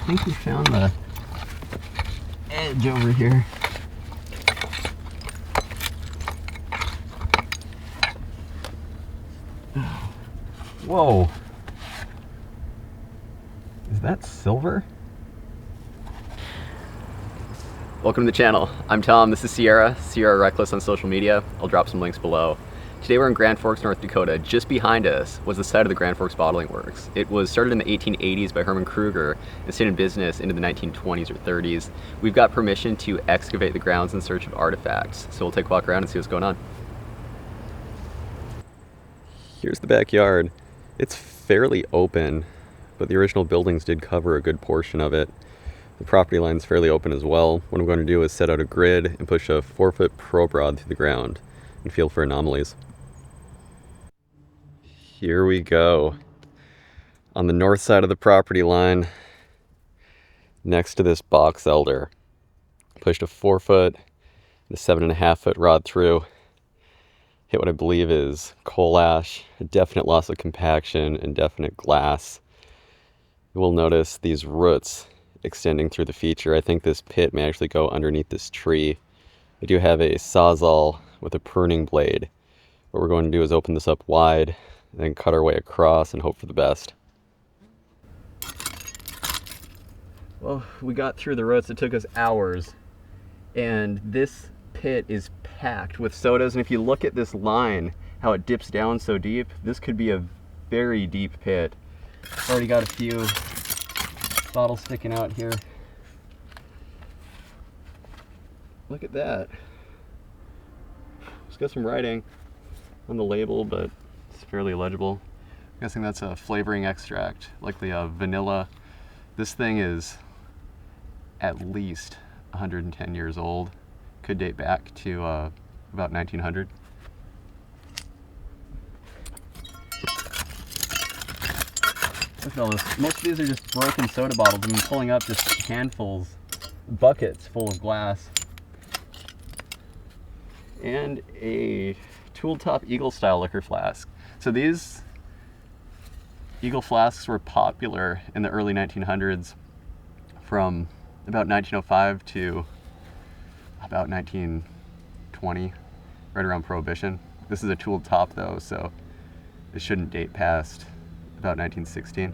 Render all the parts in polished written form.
think we found the edge over here. Whoa. Is that silver? Welcome to the channel. I'm Tom, this is Sierra Reckless on social media. I'll drop some links below. Today we're in Grand Forks, North Dakota. Just behind us was the site of the Grand Forks Bottling Works. It was started in the 1880s by Herman Kruger and stayed in business into the 1920s or 30s. We've got permission to excavate the grounds in search of artifacts, so we'll take a walk around and see what's going on. Here's the backyard. It's fairly open, but the original buildings did cover a good portion of it. The property line's fairly open as well. What I'm going to do is set out a grid and push a 4-foot probe rod through the ground and feel for anomalies. Here we go. On the north side of the property line, next to this box elder, pushed a 4-foot and a 7.5-foot rod through. Hit what I believe is coal ash, a definite loss of compaction and definite glass. You will notice these roots extending through the feature. I think this pit may actually go underneath this tree. I do have a sawzall with a pruning blade. What we're going to do is open this up wide, then cut our way across and hope for the best. Well, we got through the roots. It took us hours, and this pit is packed with sodas, and if you look at this line, how it dips down so deep, this could be a very deep pit. Already got a few bottles sticking out here. Look at that. It's got some writing on the label, but it's fairly illegible. I'm guessing that's a flavoring extract, likely a vanilla. This thing is at least 110 years old. Could date back to about 1900. Look at all this. Most of these are just broken soda bottles. I've been pulling up just handfuls, buckets full of glass. And a tool top Eagle style liquor flask. So these Eagle flasks were popular in the early 1900s from about 1905 to about 1920, right around Prohibition. This is a tool top though, so it shouldn't date past about 1916.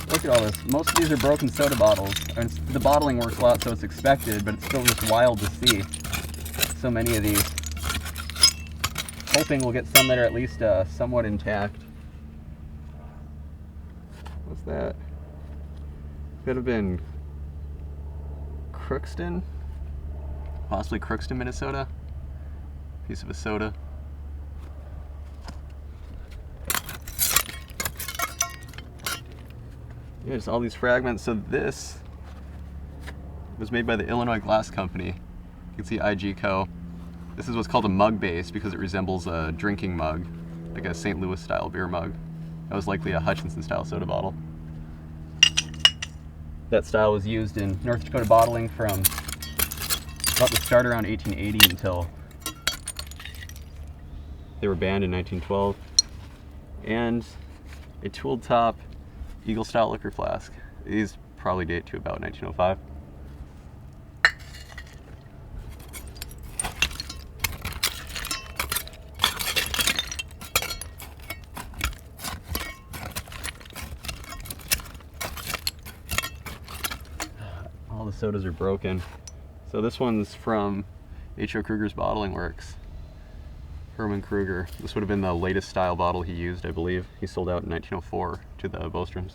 Look at all this. Most of these are broken soda bottles. And the bottling works a lot, so it's expected, but it's still just wild to see so many of these. Hoping we'll get some that are at least somewhat intact. What's that? Could have been Crookston, possibly Crookston, Minnesota. Piece of a soda. Yeah, just all these fragments. So this was made by the Illinois Glass Company. You can see IG Co. This is what's called a mug base because it resembles a drinking mug, like a St. Louis style beer mug. That was likely a Hutchinson style soda bottle. That style was used in North Dakota bottling from about the start around 1880 until they were banned in 1912. And a tooled top Eagle style liquor flask. These probably date to about 1905. All the sodas are broken. So this one's from H.O. Kruger's Bottling Works. Herman Kruger. This would have been the latest style bottle he used, I believe. He sold out in 1904 to the Bostroms.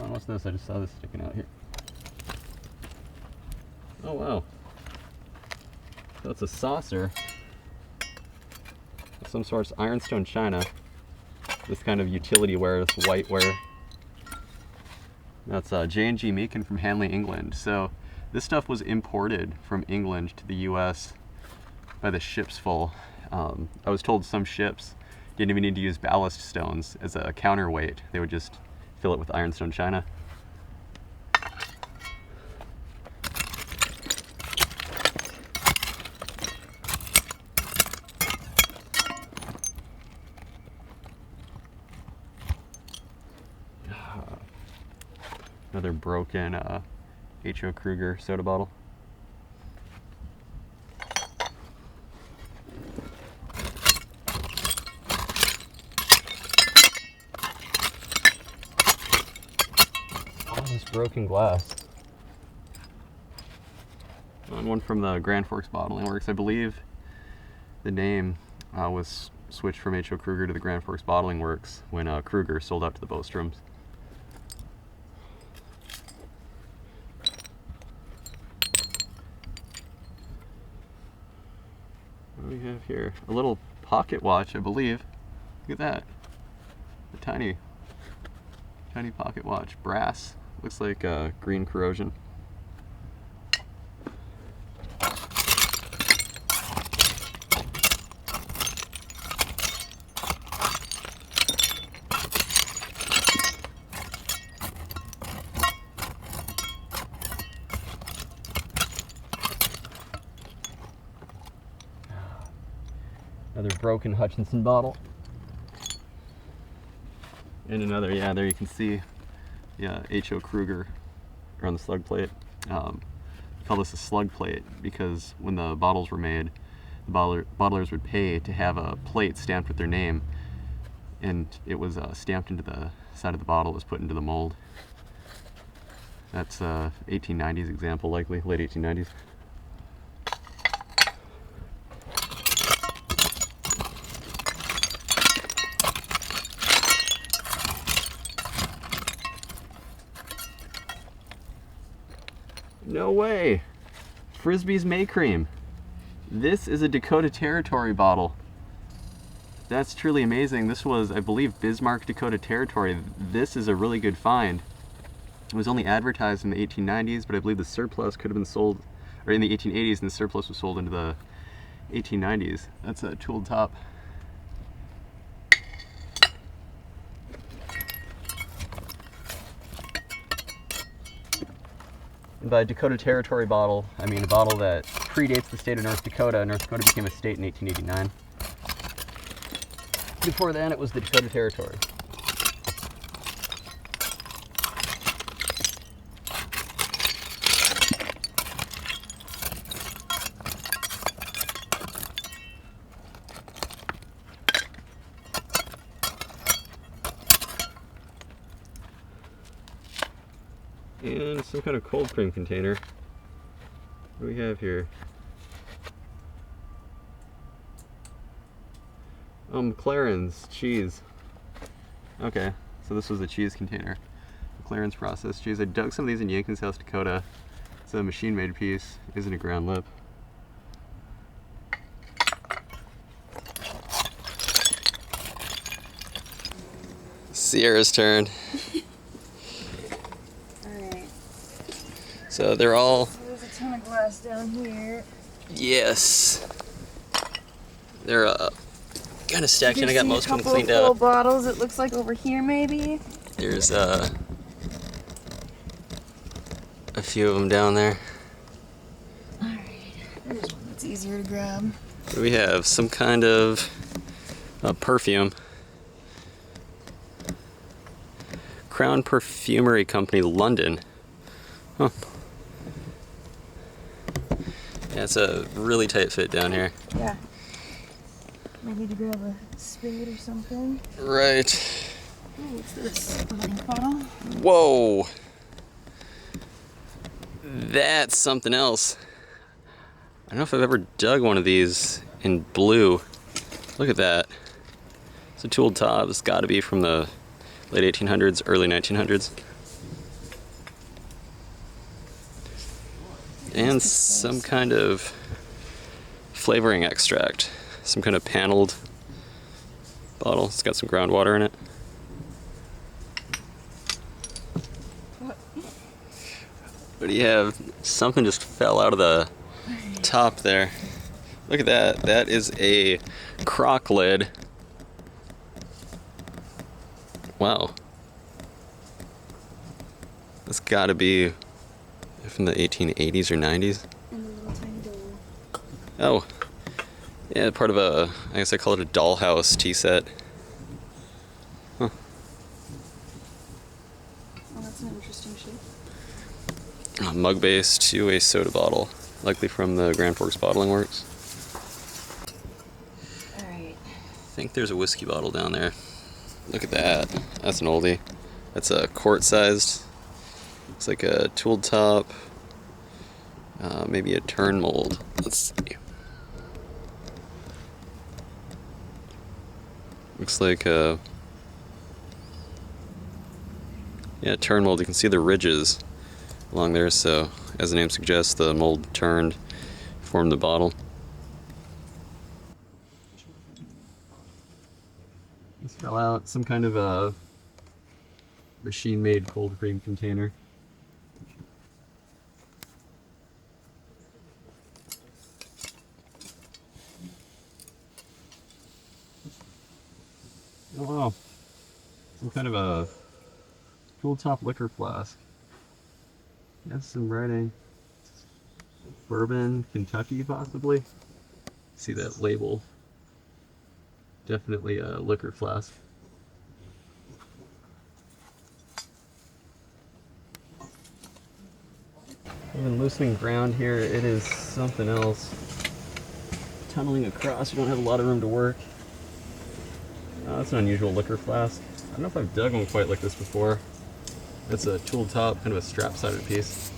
Oh, what's this? I just saw this sticking out here. Oh wow. So it's a saucer of some sort of ironstone china. This kind of utility ware, this whiteware. That's J&G Meakin from Hanley, England. So this stuff was imported from England to the US by the ships full. I was told some ships didn't even need to use ballast stones as a counterweight. They would just fill it with ironstone china. Another broken H.O. Kruger soda bottle. All this broken glass. And one from the Grand Forks Bottling Works. I believe the name was switched from H.O. Kruger to the Grand Forks Bottling Works when Kruger sold out to the Bostroms. What do we have here? A little pocket watch, I believe. Look at that. A tiny pocket watch. Brass. Looks like green corrosion. Another broken Hutchinson bottle. And another, yeah, there you can see, yeah, H.O. Kruger on the slug plate. We call this a slug plate because when the bottles were made, the bottlers would pay to have a plate stamped with their name, and it was stamped into the side of the bottle, it was put into the mold. That's 1890s example, likely, late 1890s. No way! Frisbee's May Cream. This is a Dakota Territory bottle. That's truly amazing. This was, I believe, Bismarck, Dakota Territory. This is a really good find. It was only advertised in the 1890s, but I believe the surplus could have been sold, or in the 1880s, and the surplus was sold into the 1890s. That's a tooled top. And by Dakota Territory bottle, I mean a bottle that predates the state of North Dakota. North Dakota became a state in 1889. Before then, it was the Dakota Territory. And some kind of cold cream container. What do we have here? McLaren's cheese. Okay, so this was a cheese container. McLaren's processed cheese. I dug some of these in Yankton, South Dakota. It's a machine-made piece. Isn't a ground lip. Sierra's turn. So they're all... So there's a ton of glass down here. Yes. They're kind of stacked in. I got most of them cleaned up. out. Bottles, it looks like over here maybe. There's a few of them down there. Alright, there's one that's easier to grab. We have some kind of perfume. Crown Perfumery Company, London. Huh. Yeah, it's a really tight fit down here. Yeah. Might need to grab a spade or something. Right. Oh, what's this? A drink bottle? Whoa! That's something else. I don't know if I've ever dug one of these in blue. Look at that. It's a tooled top. It's got to be from the late 1800s, early 1900s. And some kind of flavoring extract. Some kind of paneled bottle. It's got some groundwater in it. What do you have? Something just fell out of the top there. Look at that. That is a crock lid. Wow. That's gotta be from the 1880s or 90s. And a little tiny doll. Oh. Yeah, part of a, I guess I call it a dollhouse tea set. Huh. Oh, that's an interesting shape. mug base to a soda bottle, likely from the Grand Forks Bottling Works. Alright. I think there's a whiskey bottle down there. Look at that. That's an oldie. That's a quart-sized. Looks like a tooled top. Maybe a turn mold. Let's see. Looks like a turn mold. You can see the ridges along there, so as the name suggests, the mold turned, formed the bottle. This fell out, some kind of a machine-made cold cream container. Oh wow, some kind of a tool top liquor flask. That's some writing. Bourbon, Kentucky, possibly. See that label. Definitely a liquor flask. Even loosening ground here, it is something else. Tunneling across, you don't have a lot of room to work. That's an unusual liquor flask. I don't know if I've dug one quite like this before. It's a tool top, kind of a strap-sided piece.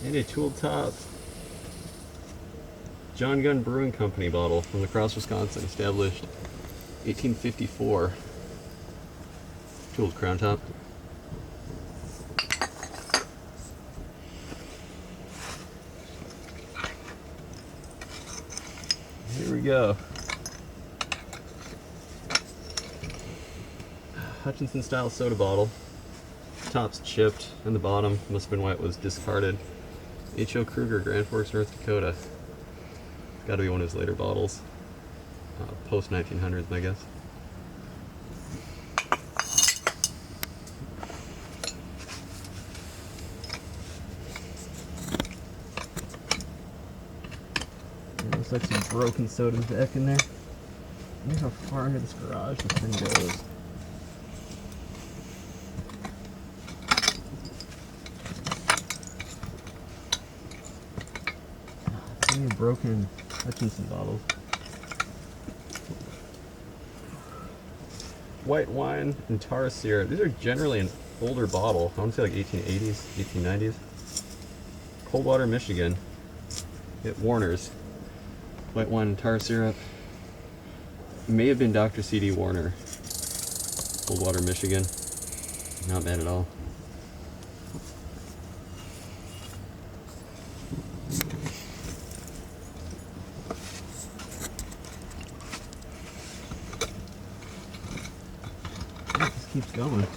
And a tool top John Gunn Brewing Company bottle from La Crosse, Wisconsin, established 1854. Tooled crown top. Here we go. Hutchinson style soda bottle. Top's chipped and the bottom must have been why it was discarded. H.O. Kruger, Grand Forks, North Dakota. Got to be one of his later bottles. Post 1900s, I guess. Looks like some broken sodas back in there. I wonder how far into this garage this thing goes. Plenty of broken Hutchinson bottles. White wine and tar syrup. These are generally an older bottle. I want to say like 1880s, 1890s. Coldwater, Michigan. At Warner's. White wine and tar syrup. May have been Dr. C.D. Warner. Coldwater, Michigan. Not bad at all. It just keeps going.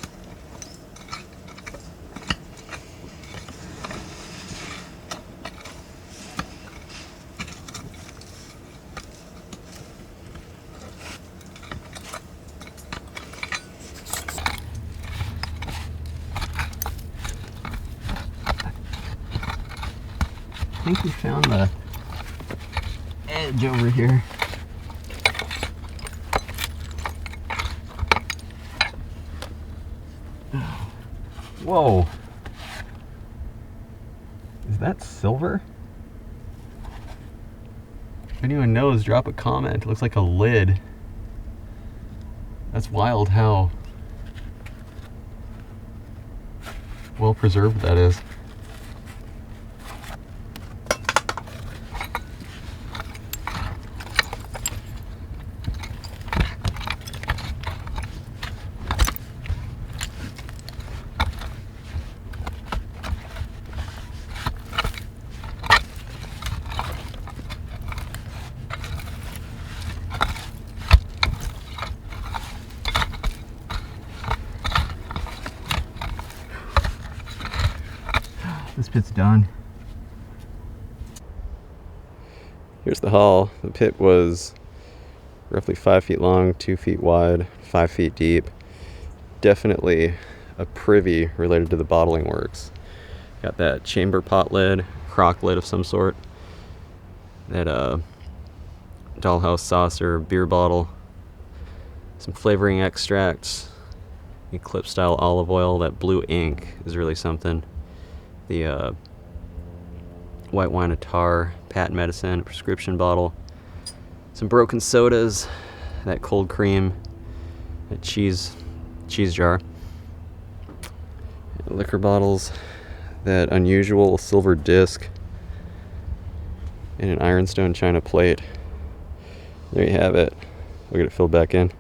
I think we found the edge over here. Whoa. Is that silver? If anyone knows, drop a comment. It looks like a lid. That's wild how well preserved that is. This pit's done. Here's the haul. The pit was roughly 5 feet long, 2 feet wide, 5 feet deep. Definitely a privy related to the bottling works. Got that chamber pot lid, crock lid of some sort. That dollhouse saucer, beer bottle, some flavoring extracts, Eclipse style olive oil. That blue ink is really something. The white wine of tar, patent medicine, a prescription bottle, some broken sodas, that cold cream, that cheese jar, liquor bottles, that unusual silver disc, and an ironstone china plate. There you have it. We'll get it filled back in.